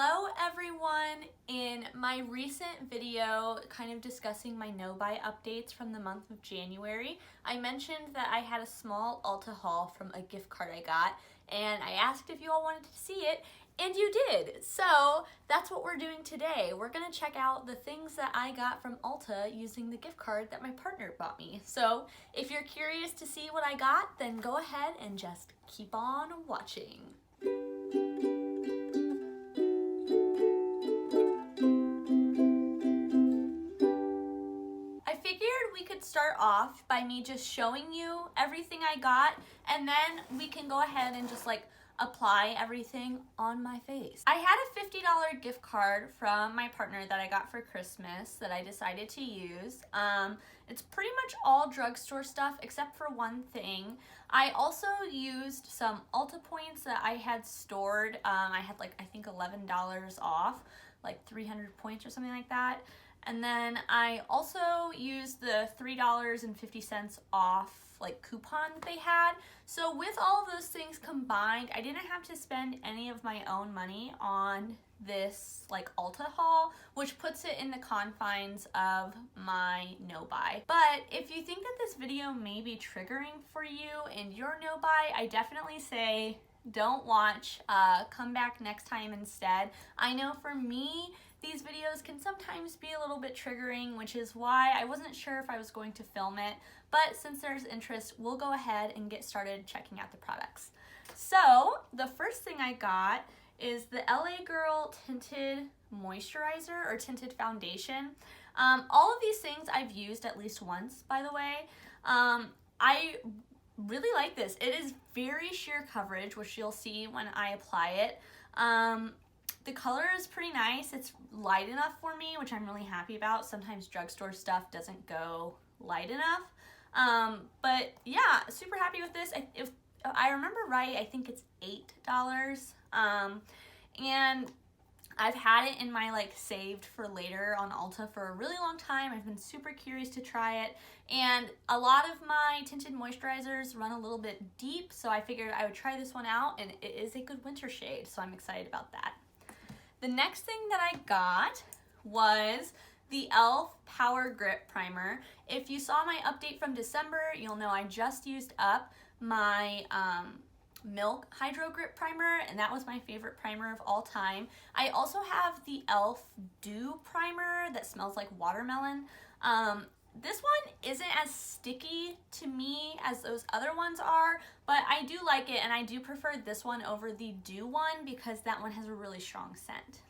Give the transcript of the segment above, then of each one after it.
Hello everyone! In my recent video kind of discussing my no-buy updates from the month of January, I mentioned that I had a small Ulta haul from a gift card I got, and I asked if you all wanted to see it, and you did! So that's what we're doing today. We're gonna check out the things that I got from Ulta using the gift card that my partner bought me. So if you're curious to see what I got, then go ahead and just keep on watching. Start off by me just showing you everything I got, and then we can go ahead and just like apply everything on my face. I had a $50 gift card from my partner that I got for Christmas that I decided to use. It's pretty much all drugstore stuff except for one thing. I also used some Ulta points that I had stored. I had like I think $11 off, like 300 points or something like that. And then I also used the $3.50 off like coupon that they had. So with all of those things combined, I didn't have to spend any of my own money on this like Ulta haul, which puts it in the confines of my no buy. But if you think that this video may be triggering for you and your no buy, I definitely say don't watch, come back next time instead. I know for me, these videos can sometimes be a little bit triggering, which is why I wasn't sure if I was going to film it, but since there's interest, we'll go ahead and get started checking out the products. So the first thing I got is the LA Girl Tinted Moisturizer or Tinted Foundation. All of these things I've used at least once, by the way. I really like this. It is very sheer coverage, which you'll see when I apply it. The color is pretty nice. It's light enough for me, which I'm really happy about. Sometimes drugstore stuff doesn't go light enough. But yeah, super happy with this. If I remember right, I think it's $8. And I've had it in my like saved for later on Ulta for a really long time. I've been super curious to try it. And a lot of my tinted moisturizers run a little bit deep, so I figured I would try this one out, and it is a good winter shade, so I'm excited about that. The next thing that I got was the e.l.f. Power Grip Primer. If you saw my update from December, you'll know I just used up my Milk Hydro Grip Primer, and that was my favorite primer of all time. I also have the e.l.f. Dew Primer that smells like watermelon. This one isn't as sticky to me as those other ones are, but I do like it, and I do prefer this one over the Dew one because that one has a really strong scent.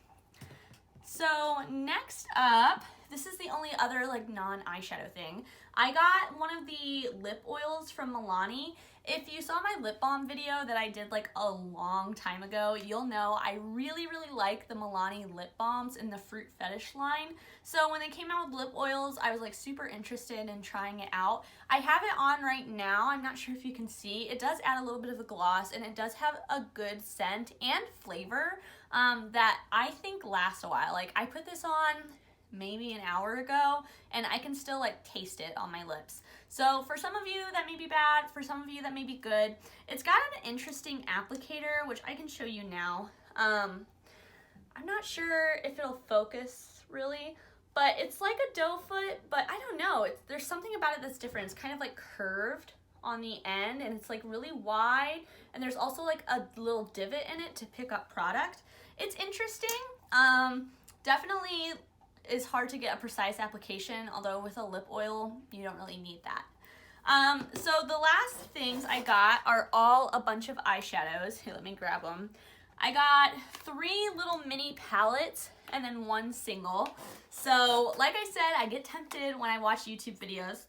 So next up, this is the only other like non-eyeshadow thing. I got one of the lip oils from Milani. If you saw my lip balm video that I did like a long time ago, you'll know I really like the Milani lip balms in the Fruit Fetish line. So when they came out with lip oils, I was like super interested in trying it out. I have it on right now. I'm not sure if you can see. It does add a little bit of a gloss, and it does have a good scent and flavor that I think lasts a while. Like I put this on maybe an hour ago, and I can still like taste it on my lips. So for some of you that may be bad, for some of you that may be good. It's got an interesting applicator, which I can show you now. I'm not sure if it'll focus really, but it's like a doe foot, but I don't know. There's something about it that's different. It's kind of like curved on the end, and it's like really wide, and there's also like a little divot in it to pick up product. It's interesting. Definitely is hard to get a precise application, although with a lip oil, you don't really need that. So the last things I got are all a bunch of eyeshadows. Here, let me grab them. I got 3 little mini palettes and then 1 single. So like I said, I get tempted when I watch YouTube videos,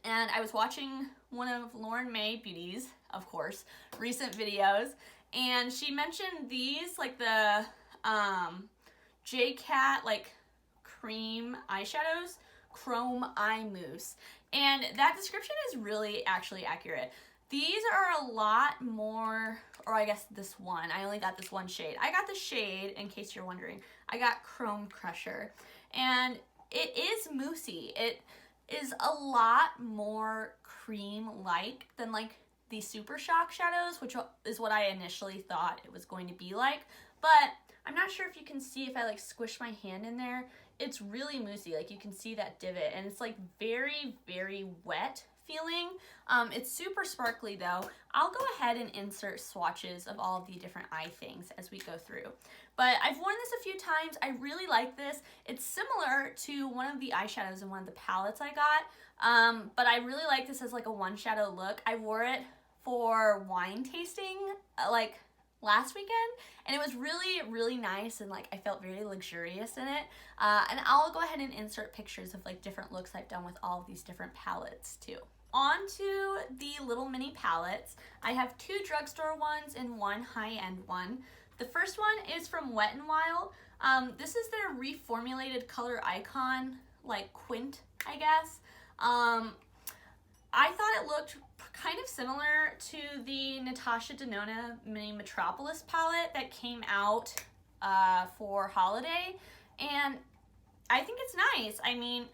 and I was watching one of Lauren Mae Beauty's, of course, recent videos, and she mentioned these, like the J-Cat, like cream eyeshadows, chrome eye mousse, and that description is really actually accurate. These are a lot more, or I guess this one, I only got this one shade. I got the shade, in case you're wondering, I got Chrome Crusher, and it is moussey. It is a lot more cream-like than like the Super Shock shadows, which is what I initially thought it was going to be like, but I'm not sure if you can see if I like squish my hand in there. It's really moussey, like you can see that divot, and it's like very, very wet feeling. It's super sparkly though. I'll go ahead and insert swatches of all of the different eye things as we go through. But I've worn this a few times. I really like this. It's similar to one of the eyeshadows in one of the palettes I got, but I really like this as like a one shadow look. I wore it for wine tasting like last weekend, and it was really, really nice, and like I felt very luxurious in it. And I'll go ahead and insert pictures of like different looks I've done with all of these different palettes too. On to the little mini palettes. I have 2 drugstore ones and 1 high-end one. The first one is from Wet n Wild. This is their reformulated color icon, like Quint, I guess. I thought it looked kind of similar to the Natasha Denona Mini Metropolis palette that came out for holiday, and I think it's nice. I mean,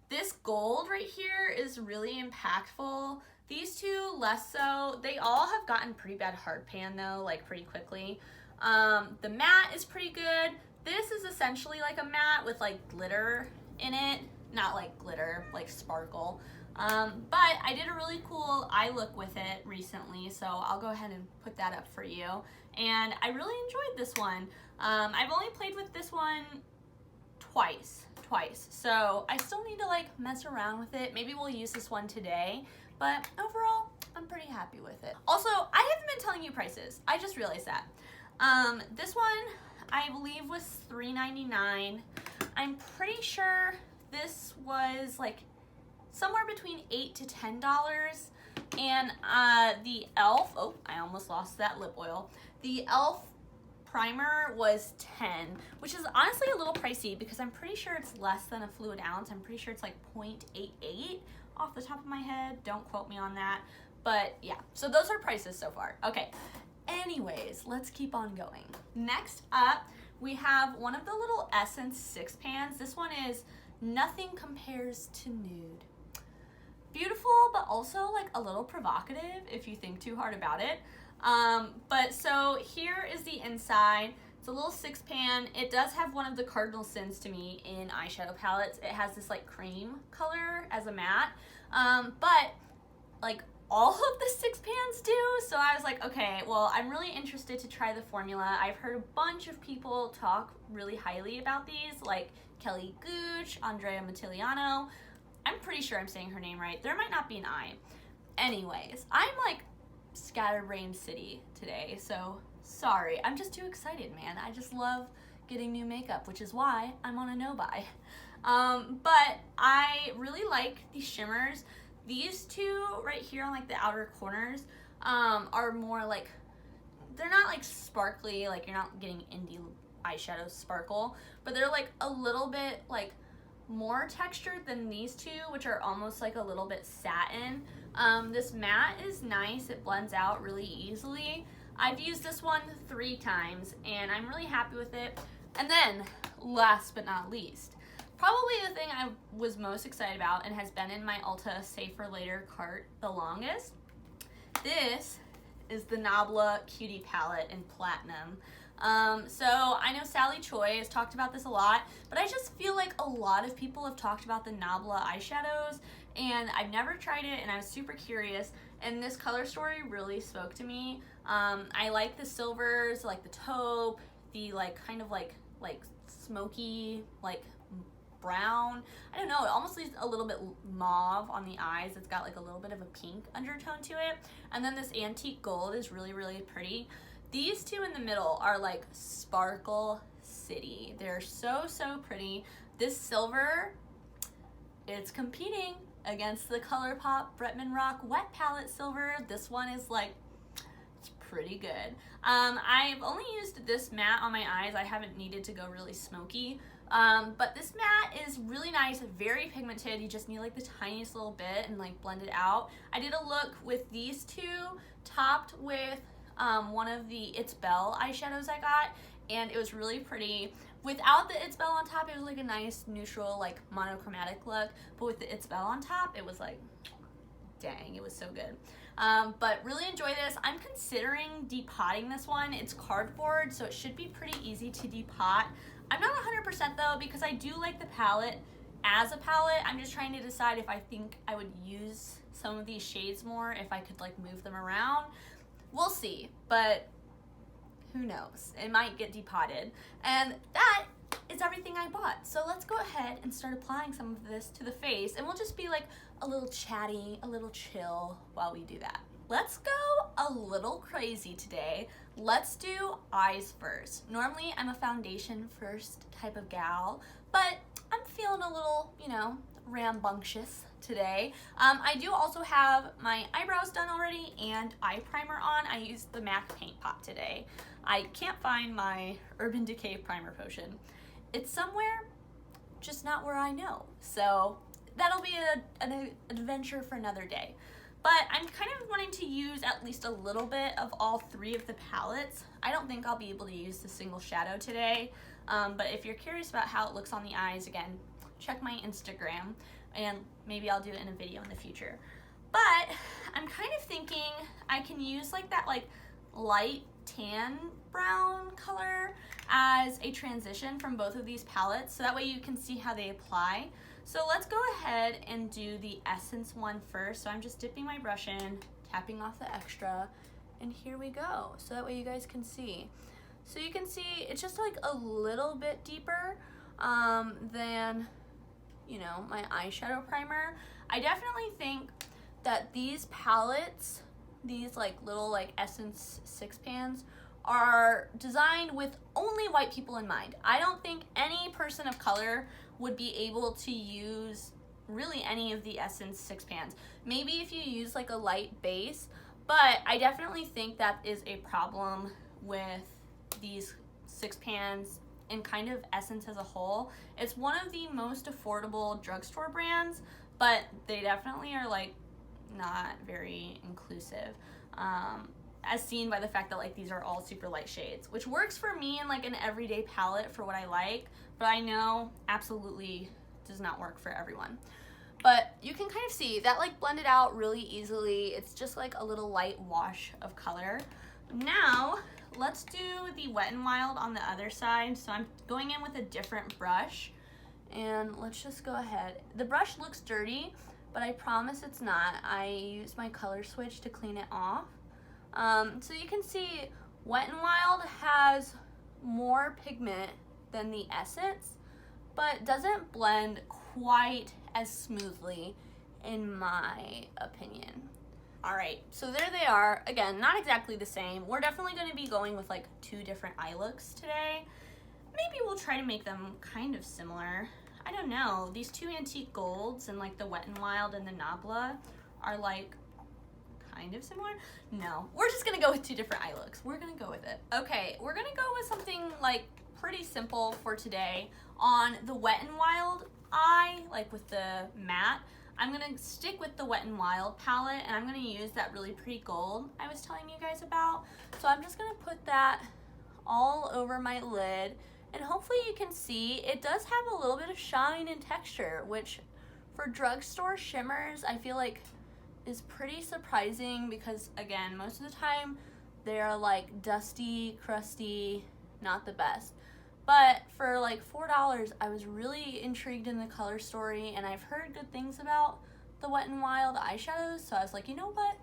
this gold right here is really impactful. These two less so. They all have gotten pretty bad hard pan though, like pretty quickly. The matte is pretty good. This is essentially like a matte with like glitter in it. Not like glitter, like sparkle. But I did a really cool eye look with it recently, so I'll go ahead and put that up for you. And I really enjoyed this one. I've only played with this one twice, so I still need to like mess around with it. Maybe we'll use this one today, but overall, I'm pretty happy with it. Also, I haven't been telling you prices. I just realized that. This one, I believe, was $3.99. I'm pretty sure this was like somewhere between $8 to $10. And the e.l.f., oh, I almost lost that lip oil. The e.l.f. primer was $10, which is honestly a little pricey because I'm pretty sure it's less than a fluid ounce. I'm pretty sure it's like 0.88 off the top of my head. Don't quote me on that. But yeah, so those are prices so far. Okay, anyways, let's keep on going. Next up, we have one of the little Essence 6 pans. This one is Nothing Compares to Nude. Beautiful, but also like a little provocative if you think too hard about it. But so here is the inside. It's a little 6 pan. It does have one of the cardinal sins to me in eyeshadow palettes. It has this like cream color as a matte, but like all of the 6 pans do. So I was like, okay, well, I'm really interested to try the formula. I've heard a bunch of people talk really highly about these, like Kelly Gooch, Andrea Mattiliano. I'm pretty sure I'm saying her name right. There might not be an I. Anyways, I'm like scatterbrained city today, so sorry. I'm just too excited, man. I just love getting new makeup, which is why I'm on a no-buy. But I really like these shimmers. These two right here on like the outer corners are more like, they're not like sparkly, like you're not getting indie eyeshadow sparkle, but they're like a little bit like more textured than these two, which are almost like a little bit satin. This matte is nice. It blends out really easily. I've used this one 3 times and I'm really happy with it. And then last but not least, probably the thing I was most excited about and has been in my Ulta Save for Later cart the longest. This is the Nabla Cutie palette in Platinum. So I know Sally Choi has talked about this a lot, but I just feel like a lot of people have talked about the Nabla eyeshadows, and I've never tried it, and I was super curious, and this color story really spoke to me. I like the silvers, like the taupe, the like kind of like smoky, like brown. I don't know, it almost leaves a little bit mauve on the eyes. It's got like a little bit of a pink undertone to it, and then this antique gold is really, really pretty. These two in the middle are like Sparkle City. They're so, so pretty. This silver, it's competing against the ColourPop Bretman Rock Wet Palette Silver. This one is like, it's pretty good. I've only used this matte on my eyes. I haven't needed to go really smoky. But this matte is really nice, very pigmented. You just need like the tiniest little bit and like blend it out. I did a look with these two topped with one of the It's Belle eyeshadows I got, and it was really pretty. Without the It's Belle on top, it was like a nice neutral like monochromatic look, but with the It's Belle on top, it was like dang, it was so good. But really enjoy this. I'm considering depotting this one. It's cardboard, so it should be pretty easy to depot. I'm not 100% though, because I do like the palette as a palette. I'm just trying to decide if I think I would use some of these shades more, if I could like move them around. We'll see, but who knows? It might get depotted. And that is everything I bought. So let's go ahead and start applying some of this to the face, and we'll just be like a little chatty, a little chill while we do that. Let's go a little crazy today. Let's do eyes first. Normally I'm a foundation first type of gal, but I'm feeling a little, you know, rambunctious today. I do also have my eyebrows done already and eye primer on. I used the MAC paint pot today. I can't find my Urban Decay primer potion. It's somewhere, just not where I know. So that'll be an adventure for another day. But I'm kind of wanting to use at least a little bit of all three of the palettes. I don't think I'll be able to use the single shadow today. But if you're curious about how it looks on the eyes, again, check my Instagram and maybe I'll do it in a video in the future. But I'm kind of thinking I can use like that like light tan brown color as a transition from both of these palettes, so that way you can see how they apply. So let's go ahead and do the Essence one first. So I'm just dipping my brush in, tapping off the extra, and here we go. So that way you guys can see. So you can see it's just like a little bit deeper than, you know, my eyeshadow primer. I definitely think that these palettes, these like little like Essence 6 pans, are designed with only white people in mind. I don't think any person of color would be able to use really any of the Essence 6 pans. Maybe if you use like a light base, but I definitely think that is a problem with these 6 pans and kind of Essence as a whole. It's one of the most affordable drugstore brands, but they definitely are like not very inclusive. As seen by the fact that like these are all super light shades, which works for me in like an everyday palette for what I like, but I know absolutely does not work for everyone. But you can kind of see that like blended out really easily. It's just like a little light wash of color. Now let's do the Wet n Wild on the other side. So I'm going in with a different brush, and let's just go ahead. The brush looks dirty, but I promise it's not. I used my color switch to clean it off. So you can see Wet n Wild has more pigment than the Essence, but doesn't blend quite as smoothly in my opinion. All right, so there they are. Again, not exactly the same. We're definitely going to be going with like two different eye looks today. Maybe we'll try to make them kind of similar. I don't know. These two antique golds and like the Wet n Wild and the Nabla are like kind of similar. No, we're just gonna go with two different eye looks. We're gonna go with it. Okay, we're gonna go with something like pretty simple for today. On the Wet n Wild eye, like with the matte, I'm gonna stick with the Wet n Wild palette, and I'm gonna use that really pretty gold I was telling you guys about. So I'm just gonna put that all over my lid, and hopefully you can see it does have a little bit of shine and texture, which for drugstore shimmers I feel like is pretty surprising, because again, most of the time they're like dusty, crusty, not the best. But for like $4, I was really intrigued in the color story, and I've heard good things about the Wet n Wild eyeshadows, so I was like, you know what?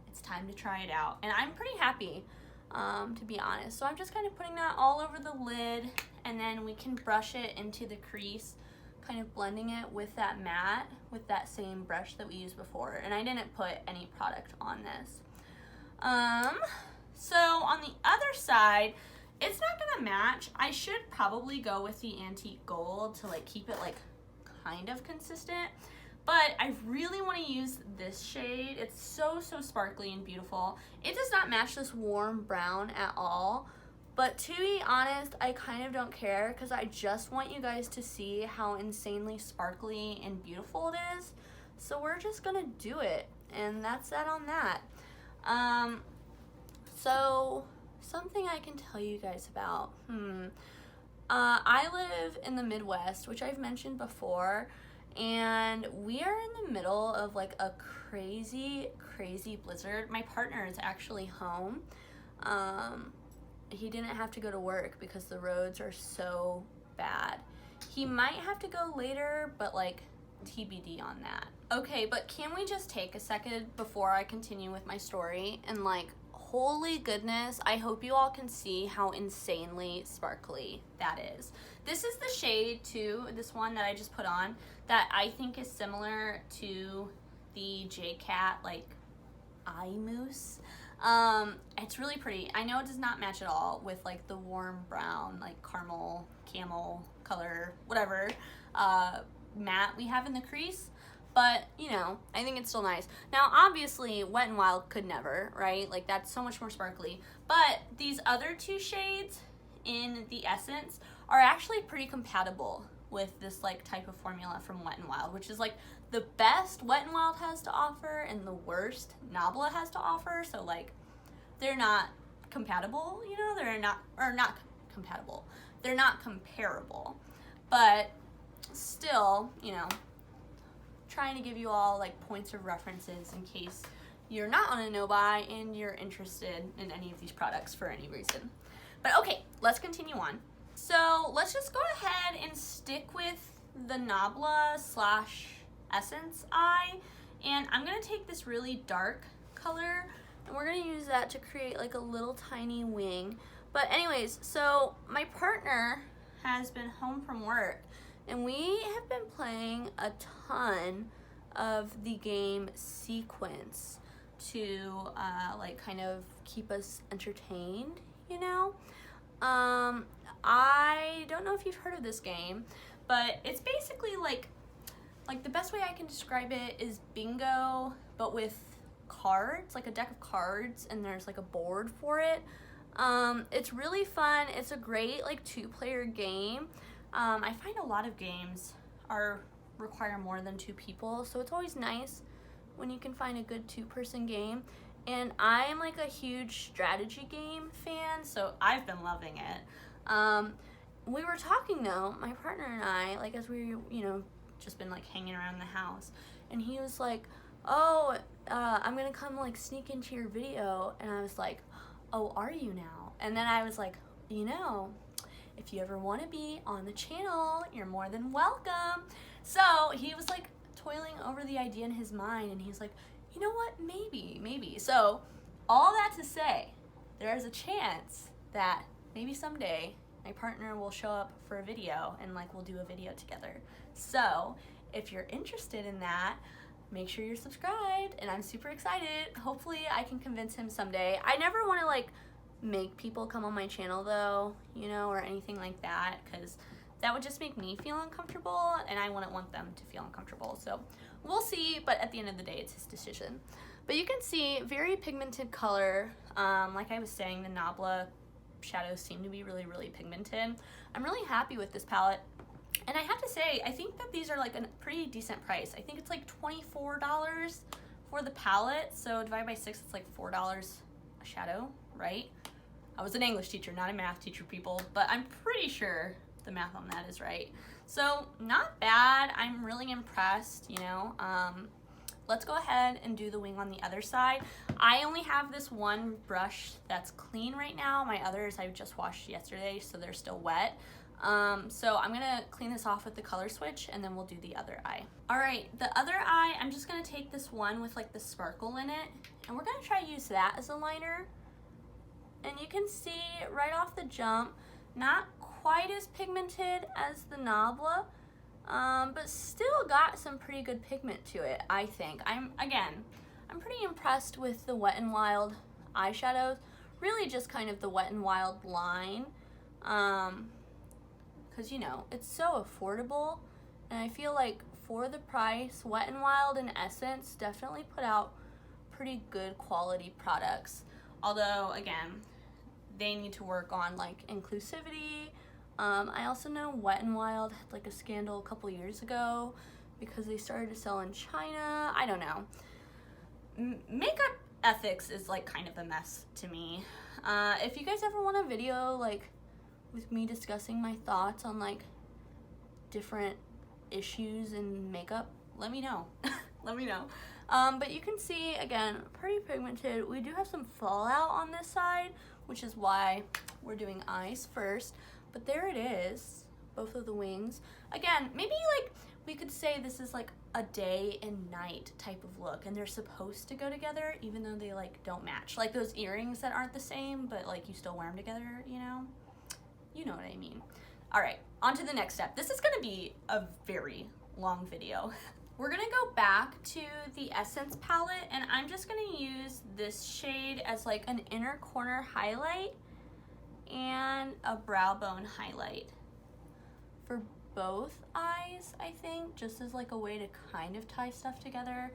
It's time to try it out. And I'm pretty happy, to be honest. So I'm just kind of putting that all over the lid, and then we can brush it into the crease, kind of blending it with that matte, with that same brush that we used before. And I didn't put any product on this. So on the other side, it's not gonna match. I should probably go with the antique gold to like keep it like kind of consistent, but I really want to use this shade. It's so sparkly and beautiful. It does not match this warm brown at all, but to be honest, I kind of don't care, because I just want you guys to see how insanely sparkly and beautiful it is. So we're just gonna do it, and that's that on that. So something I can tell you guys about. I live in the Midwest, which I've mentioned before, and we are in the middle of like a crazy blizzard. My partner is actually home. He didn't have to go to work because the roads are so bad. He might have to go later, but like TBD on that. Okay, but can we just take a second before I continue with my story and like, holy goodness, I hope you all can see how insanely sparkly that is. This is the shade too, this one that I just put on, that I think is similar to the J-Cat like eye mousse. It's really pretty. I know it does not match at all with like the warm brown, like caramel, camel color, whatever, matte we have in the crease. But, you know, I think it's still nice. Now, obviously, Wet n Wild could never, right? Like, that's so much more sparkly. But these other two shades in the Essence are actually pretty compatible with this, like, type of formula from Wet n Wild, which is, like, the best Wet n Wild has to offer and the worst Nabla has to offer. So, like, they're not compatible, you know? They're not compatible. They're not comparable. But still, you know, trying to give you all like points of references in case you're not on a no-buy and you're interested in any of these products for any reason. But okay, let's continue on. So let's just go ahead and stick with the Nabla / Essence eye, and I'm gonna take this really dark color and we're gonna use that to create like a little tiny wing. But anyways, so my partner has been home from work and we have been playing a ton of the game Sequence to like kind of keep us entertained, you know? I don't know if you've heard of this game, but it's basically like the best way I can describe it is bingo, but with cards, like a deck of cards, and there's like a board for it. It's really fun. It's a great like 2-player game. I find a lot of games require more than 2 people, so it's always nice when you can find a good 2-person game. And I'm like a huge strategy game fan, so I've been loving it. We were talking though, my partner and I, like as we, you know, just been like hanging around the house, and he was like, oh, I'm gonna come like sneak into your video, and I was like, oh, are you now? And then I was like, you know, if you ever want to be on the channel, you're more than welcome. So he was like toiling over the idea in his mind, and he's like, you know what, maybe. So all that to say, there's a chance that maybe someday my partner will show up for a video and like we'll do a video together. So if you're interested in that, make sure you're subscribed, and I'm super excited. Hopefully I can convince him someday. I never want to like make people come on my channel though, you know, or anything like that, because that would just make me feel uncomfortable and I wouldn't want them to feel uncomfortable. So we'll see, but at the end of the day, it's his decision. But you can see very pigmented color. Like I was saying, the Nabla shadows seem to be really pigmented. I'm really happy with this palette. And I have to say, I think that these are like a pretty decent price. I think it's like $24 for the palette. So divided by 6, it's like $4 a shadow, right? I was an English teacher, not a math teacher, people, but I'm pretty sure the math on that is right. So not bad. I'm really impressed, you know. Let's go ahead and do the wing on the other side. I only have this one brush that's clean right now. My others I just washed yesterday, so they're still wet. So I'm gonna clean this off with the color switch, and then we'll do the other eye. All right, the other eye, I'm just gonna take this one with like the sparkle in it, and we're gonna try to use that as a liner. And you can see right off the jump, not quite as pigmented as the Nabla, but still got some pretty good pigment to it, I think. I'm pretty impressed with the Wet n Wild eyeshadows, really just kind of the Wet n Wild line, because, you know, it's so affordable, and I feel like for the price, Wet n Wild and Essence definitely put out pretty good quality products. Although, again, they need to work on like inclusivity. I also know Wet n Wild had like a scandal a couple years ago because they started to sell in China. I don't know. Makeup ethics is like kind of a mess to me. If you guys ever want a video like with me discussing my thoughts on like different issues in makeup, let me know. Let me know. But you can see, again, pretty pigmented. We do have some fallout on this side, which is why we're doing eyes first. But there it is, both of the wings. Again, maybe like we could say this is like a day and night type of look, and they're supposed to go together even though they like don't match. Like those earrings that aren't the same, but like you still wear them together, you know? You know what I mean. All right, on to the next step. This is gonna be a very long video. We're gonna go back to the Essence palette, and I'm just gonna use this shade as like an inner corner highlight and a brow bone highlight for both eyes, I think, just as like a way to kind of tie stuff together.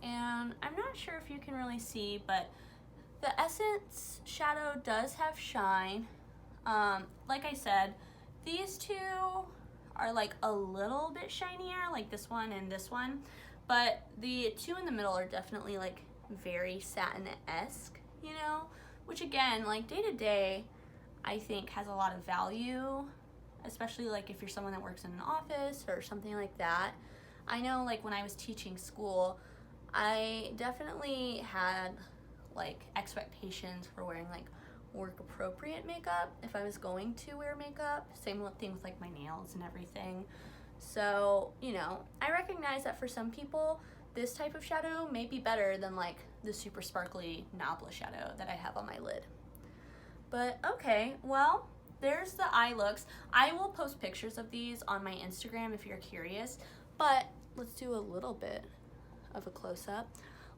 And I'm not sure if you can really see, but the Essence shadow does have shine. Like I said, these two are like a little bit shinier, like this one and this one, but the two in the middle are definitely like very satin-esque, you know, which again, like day to day, I think has a lot of value, especially like if you're someone that works in an office or something like that. I know like when I was teaching school, I definitely had like expectations for wearing like work appropriate makeup if I was going to wear makeup. Same thing with like my nails and everything. So, you know, I recognize that for some people, this type of shadow may be better than like the super sparkly Nabla shadow that I have on my lid. But okay, well, there's the eye looks. I will post pictures of these on my Instagram if you're curious, but let's do a little bit of a close-up.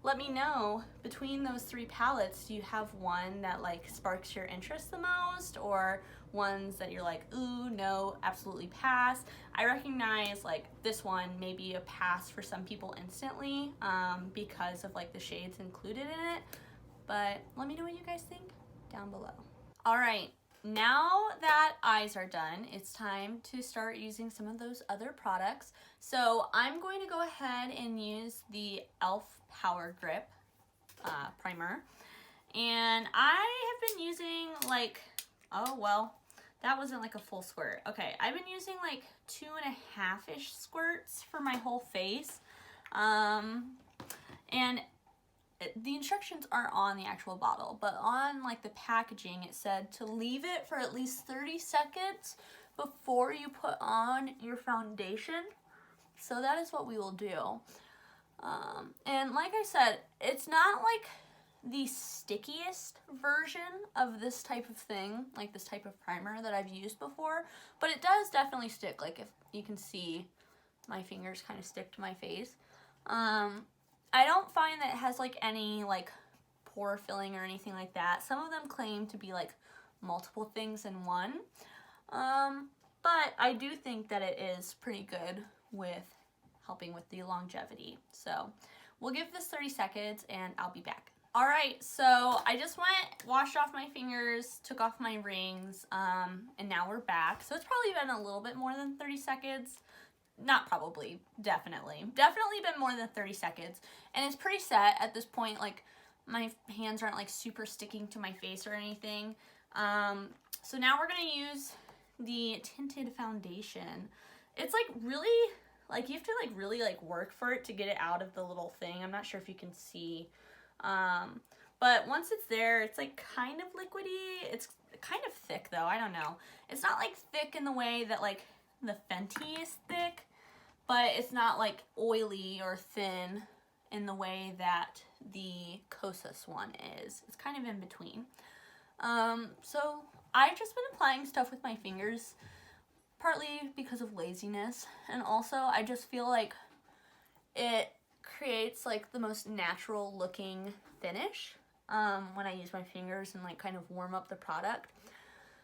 Let me know, between those three palettes, do you have one that like sparks your interest the most, or ones that you're like, ooh, no, absolutely pass? I recognize like this one may be a pass for some people instantly because of like the shades included in it, but let me know what you guys think down below. All right, now that eyes are done, it's time to start using some of those other products. So I'm going to go ahead and use the e.l.f. Power Grip primer, and I have been using like, oh well, that wasn't like a full squirt. Okay, I've been using like 2.5-ish squirts for my whole face, and the instructions are on the actual bottle, but on like the packaging it said to leave it for at least 30 seconds before you put on your foundation. So that is what we will do. And like I said, it's not like the stickiest version of this type of thing, like this type of primer that I've used before, but it does definitely stick. Like if you can see, my fingers kind of stick to my face. I don't find that it has like any like pore filling or anything like that. Some of them claim to be like multiple things in one, but I do think that it is pretty good with helping with the longevity. So we'll give this 30 seconds and I'll be back. All right, so I just washed off my fingers, took off my rings, and now we're back. So it's probably been a little bit more than 30 seconds. Not probably, definitely been more than 30 seconds. And it's pretty set at this point. Like my hands aren't like super sticking to my face or anything. So now we're gonna use the Tinted Foundation. It's like really, like you have to like really like work for it to get it out of the little thing. I'm not sure if you can see. But once it's there, it's like kind of liquidy. It's kind of thick though, I don't know. It's not like thick in the way that like the Fenty is thick, but it's not like oily or thin in the way that the Kosas one is. It's kind of in between. So I've just been applying stuff with my fingers, partly because of laziness, and also I just feel like it creates like the most natural looking finish when I use my fingers and like kind of warm up the product.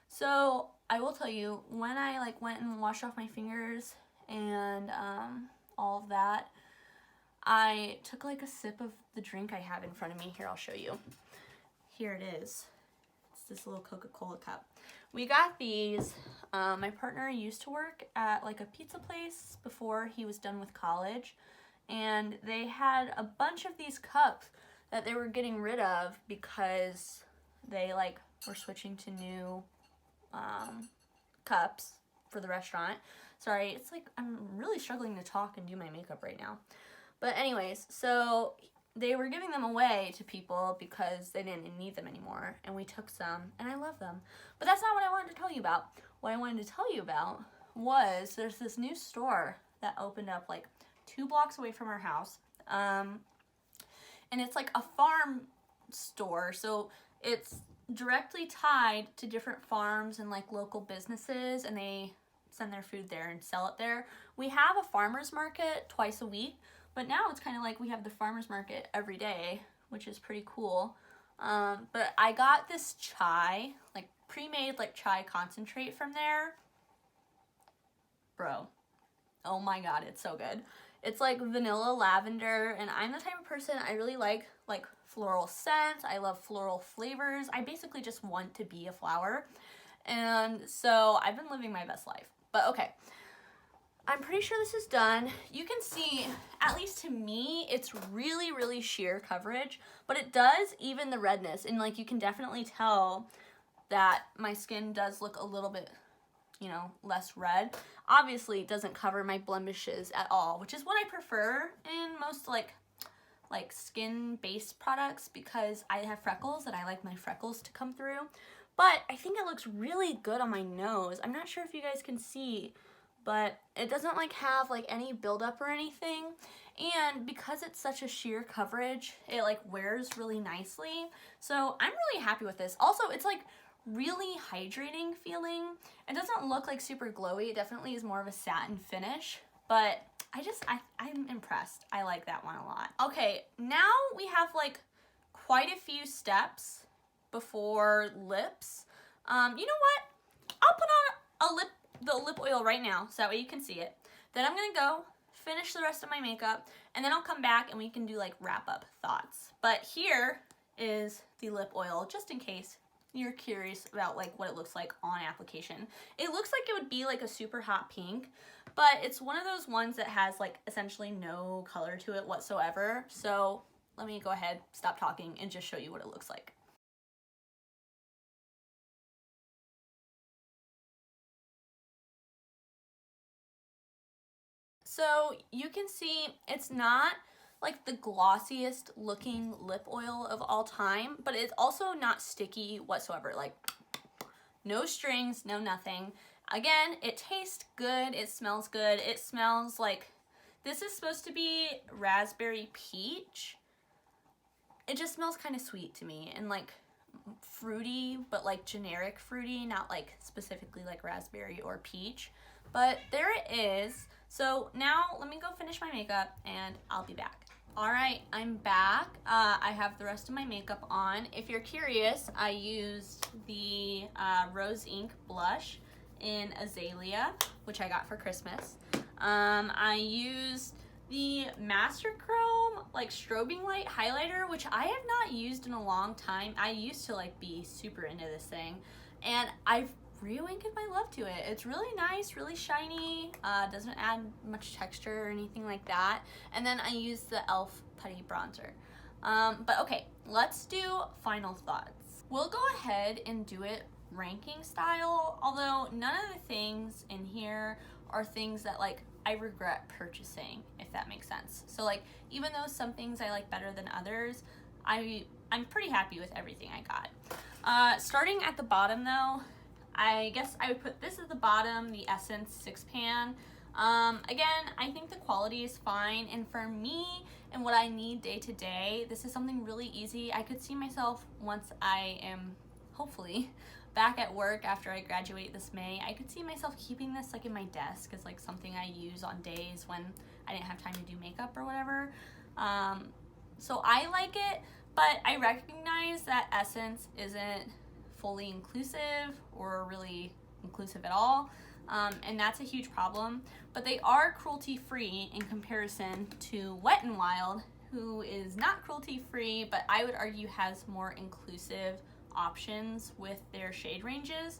So I will tell you, when I like went and washed off my fingers and all of that, I took like a sip of the drink I have in front of me. Here, I'll show you. Here it is. It's this little Coca-Cola Cup. We got these. My partner used to work at like a pizza place before he was done with college, and they had a bunch of these cups that they were getting rid of because they like were switching to new cups for the restaurant. Sorry, it's like I'm really struggling to talk and do my makeup right now. But anyways, so they were giving them away to people because they didn't need them anymore, and we took some, and I love them. But that's not what I wanted to tell you about. What I wanted to tell you about was there's this new store that opened up like 2 blocks away from our house, and it's like a farm store, so it's directly tied to different farms and like local businesses, and they send their food there and sell it there. We have a farmer's market twice a week, but now it's kind of like we have the farmer's market every day, which is pretty cool. But I got this chai, like pre-made like chai concentrate from there. Bro, oh my god, it's so good. It's like vanilla lavender, and I'm the type of person, I really like floral scents. I love floral flavors. I basically just want to be a flower. And so I've been living my best life. But okay, I'm pretty sure this is done. You can see, at least to me, it's really, really sheer coverage, but it does even the redness, and like you can definitely tell that my skin does look a little bit, you know, less red. Obviously, it doesn't cover my blemishes at all, which is what I prefer in most like skin-based products, because I have freckles and I like my freckles to come through. But I think it looks really good on my nose. I'm not sure if you guys can see, but it doesn't like have like any buildup or anything. And because it's such a sheer coverage, it like wears really nicely. So I'm really happy with this. Also, it's like really hydrating feeling. It doesn't look like super glowy. It definitely is more of a satin finish, but I'm impressed. I like that one a lot. Okay, now we have like quite a few steps before lips. You know what? I'll put on the lip oil right now so that way you can see it. Then I'm gonna go finish the rest of my makeup, and then I'll come back and we can do like wrap up thoughts. But here is the lip oil, just in case you're curious about like what it looks like on application. It looks like it would be like a super hot pink, but it's one of those ones that has like essentially no color to it whatsoever. So let me go ahead, stop talking, and just show you what it looks like. So you can see it's not like the glossiest looking lip oil of all time, but it's also not sticky whatsoever. Like no strings, no nothing. Again, it tastes good, it smells good. It smells like, this is supposed to be raspberry peach. It just smells kind of sweet to me, and like fruity, but like generic fruity, not like specifically like raspberry or peach. But there it is. So now let me go finish my makeup and I'll be back. All right, I'm back. I have the rest of my makeup on. If you're curious, I used the Rose Ink blush in Azalea, which I got for Christmas. I used the Master Chrome like strobing light highlighter, which I have not used in a long time. I used to like be super into this thing, and I've reawakened my love to it. It's really nice, really shiny, doesn't add much texture or anything like that. And then I used the e.l.f. Putty Bronzer. But okay, let's do final thoughts. We'll go ahead and do it ranking style, although none of the things in here are things that like I regret purchasing, if that makes sense. So like, even though some things I like better than others, I'm pretty happy with everything I got. Starting at the bottom though, I guess I would put this at the bottom, the Essence 6-pan. Again, I think the quality is fine, and for me and what I need day to day, this is something really easy. I could see myself, once I am hopefully back at work after I graduate this May, I could see myself keeping this like in my desk as like something I use on days when I didn't have time to do makeup or whatever. So I like it, but I recognize that Essence isn't fully inclusive or really inclusive at all, and that's a huge problem. But they are cruelty free in comparison to Wet n Wild, who is not cruelty free, but I would argue has more inclusive options with their shade ranges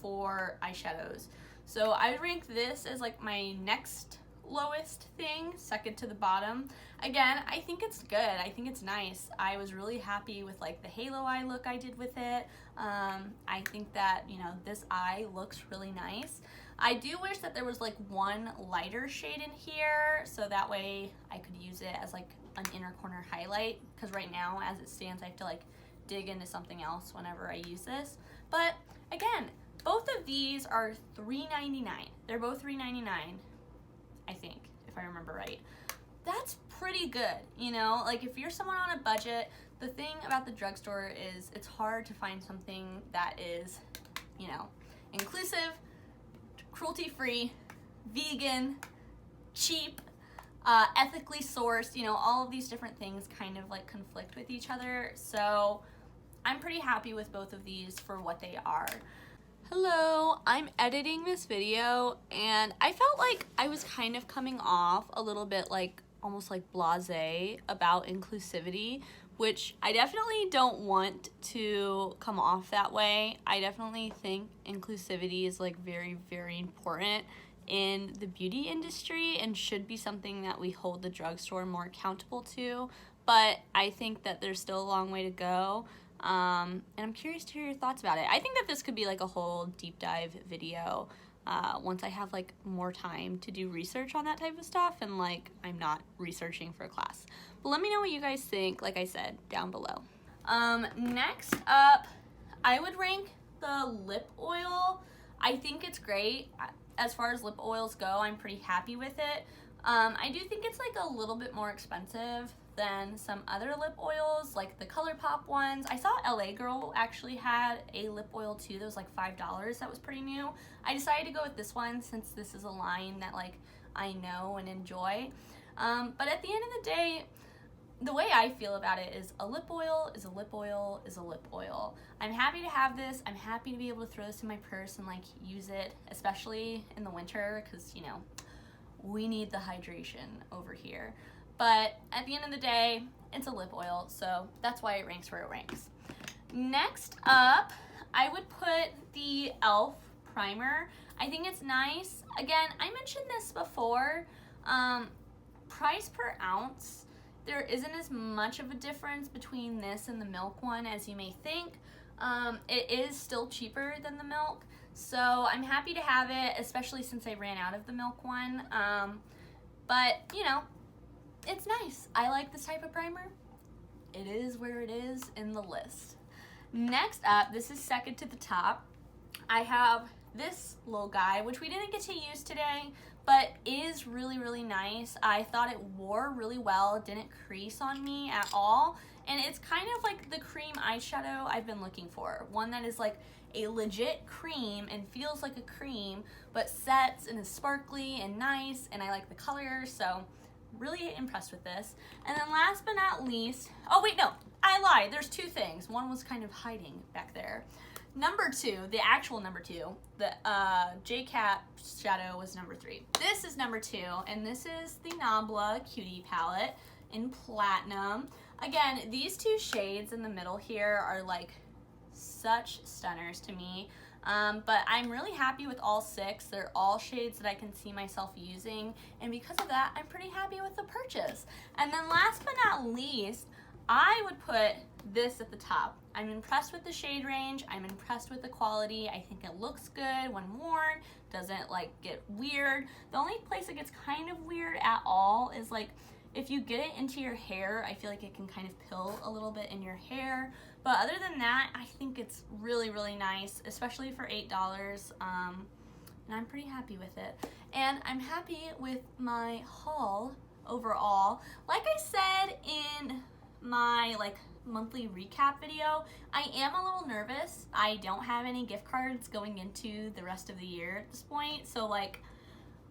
for eyeshadows. So I would rank this as like my next lowest thing, second to the bottom. Again, I think it's good. I think it's nice. I was really happy with like the halo eye look I did with it. I think that, you know, this eye looks really nice. I do wish that there was like one lighter shade in here, so that way I could use it as like an inner corner highlight, because right now as it stands I have to like dig into something else whenever I use this. But again, both of these are $3.99. They're both $3.99, I think, if I remember right. That's pretty good, you know? Like, if you're someone on a budget, the thing about the drugstore is it's hard to find something that is, you know, inclusive, cruelty-free, vegan, cheap, ethically sourced. You know, all of these different things kind of like conflict with each other. So I'm pretty happy with both of these for what they are. Hello, I'm editing this video and I felt like I was kind of coming off a little bit like almost like blasé about inclusivity, which I definitely don't want to come off that way. I definitely think inclusivity is like very, very important in the beauty industry and should be something that we hold the drugstore more accountable to, but I think that there's still a long way to go. And I'm curious to hear your thoughts about it. I think that this could be like a whole deep dive video once I have like more time to do research on that type of stuff and like I'm not researching for a class. But let me know what you guys think, like I said, down below. Next up, I would rank the lip oil. I think it's great. As far as lip oils go, I'm pretty happy with it. I do think it's like a little bit more expensive than some other lip oils, like the ColourPop ones. I saw LA Girl actually had a lip oil too that was like $5. That was pretty new. I decided to go with this one since this is a line that like I know and enjoy. But at the end of the day, the way I feel about it is a lip oil is a lip oil is a lip oil. I'm happy to have this. I'm happy to be able to throw this in my purse and like use it, especially in the winter, because you know, we need the hydration over here. But at the end of the day, it's a lip oil, so that's why it ranks where it ranks. Next up, I would put the e.l.f. primer. I think it's nice. Again, I mentioned this before. Price per ounce, there isn't as much of a difference between this and the milk one as you may think. It is still cheaper than the milk, so I'm happy to have it, especially since I ran out of the milk one. But, you know, it's nice. I like this type of primer. It is where it is in the list. Next up, this is second to the top. I have this little guy, which we didn't get to use today, but is really, really nice. I thought it wore really well. It didn't crease on me at all. And it's kind of like the cream eyeshadow I've been looking for. One that is like a legit cream and feels like a cream, but sets and is sparkly and nice, and I like the color, so really impressed with this. And then last but not least, oh wait, no, I lied. There's two things. One was kind of hiding back there. Number two, the actual number two, the J-Cat shadow was number 3. This is number 2, and this is the Nabla Cutie palette in Platinum. Again, these two shades in the middle here are like such stunners to me. But I'm really happy with all 6. They're all shades that I can see myself using, and because of that, I'm pretty happy with the purchase. And then last but not least, I would put this at the top. I'm impressed with the shade range. I'm impressed with the quality. I think it looks good when worn. Doesn't like get weird. The only place it gets kind of weird at all is like if you get it into your hair, I feel like it can kind of pill a little bit in your hair. But other than that, I think it's really, really nice, especially for $8. And I'm pretty happy with it. And I'm happy with my haul overall. Like I said in my like monthly recap video, I am a little nervous. I don't have any gift cards going into the rest of the year at this point. So like,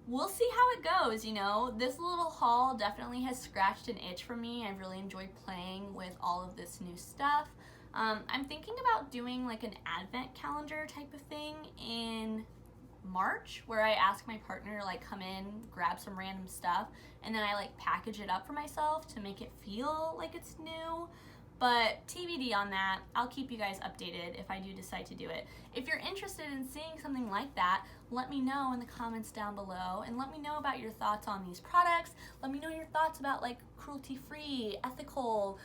we'll see how it goes, you know. This little haul definitely has scratched an itch for me. I've really enjoyed playing with all of this new stuff. I'm thinking about doing like an advent calendar type of thing in March, where I ask my partner to like come in, grab some random stuff, and then I like package it up for myself to make it feel like it's new. But TBD on that. I'll keep you guys updated if I do decide to do it. If you're interested in seeing something like that, let me know in the comments down below, and let me know about your thoughts on these products. Let me know your thoughts about like cruelty-free, ethical,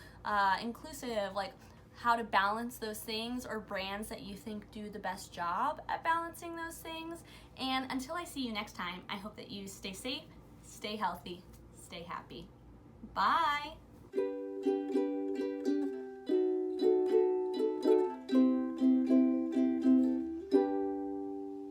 inclusive, like how to balance those things, or brands that you think do the best job at balancing those things. And And until I see you next time, I hope that you stay safe, stay healthy, stay happy. Bye.